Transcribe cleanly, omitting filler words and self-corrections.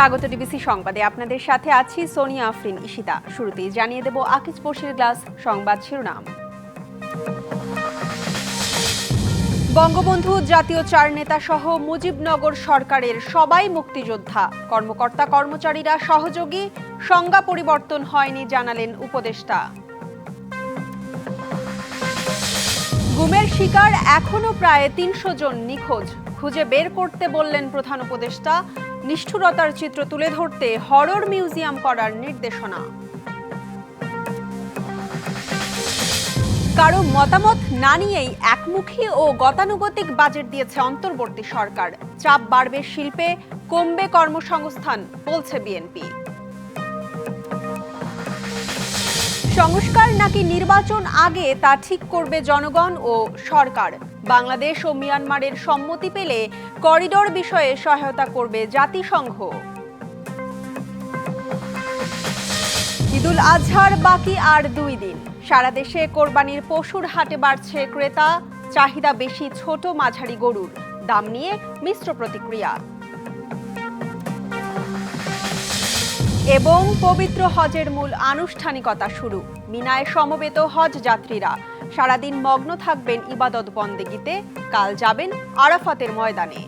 স্বাগত ডিবিসি সংবাদে আপনাদের সাথে আছি সোনিয়া আফরিন ঈশিতা। শুরুতেই জানিয়ে দেব আকিজ বশির গ্লাস সংবাদ শিরোনাম। বঙ্গবন্ধু জাতীয় চার নেতা সহ মুজিবনগর সরকারের সবাই মুক্তিযোদ্ধা, কর্মকর্তা কর্মচারীরা সহযোগী, সংজ্ঞা পরিবর্তন হয়নি জানালেন উপদেষ্টা। গুমের শিকার এখনো প্রায় ৩০০ জন নিখোঁজ, খুঁজে বের করতে বললেন প্রধান উপদেষ্টা। নিষ্ঠুরতার চিত্র তুলে ধরতে হরর মিউজিয়াম করার নির্দেশনা। কারো মতামত না নিয়েই একমুখী ও গতানুগতিক বাজেট দিয়েছে অন্তর্বর্তী সরকার। চাপ বাড়বে শিল্পে, কমবে কর্মসংস্থান বলছে বিএনপি। সংস্কার নাকি নির্বাচন আগে তা ঠিক করবে জনগণ ও সরকার। বাংলাদেশ ও মিয়ানমারের সম্মতি পেলে করিডোর বিষয়ে সহায়তা করবে জাতিসংঘ। ঈদুল আজহার বাকি আর 2 দিন। সারা দেশে কোরবানির পশুর হাটে বাড়ছে ক্রেতা, চাহিদা বেশি ছোট মাঝারি গরুর, দাম নিয়ে মিশ্র প্রতিক্রিয়া। এবং পবিত্র হজের মূল আনুষ্ঠানিকতা শুরু। মিনায় সমবেত হজ যাত্রীরা সারাদিন মগ্ন থাকবেন ইবাদত বন্দেগিতে, কাল যাবেন আরাফাতের ময়দানে।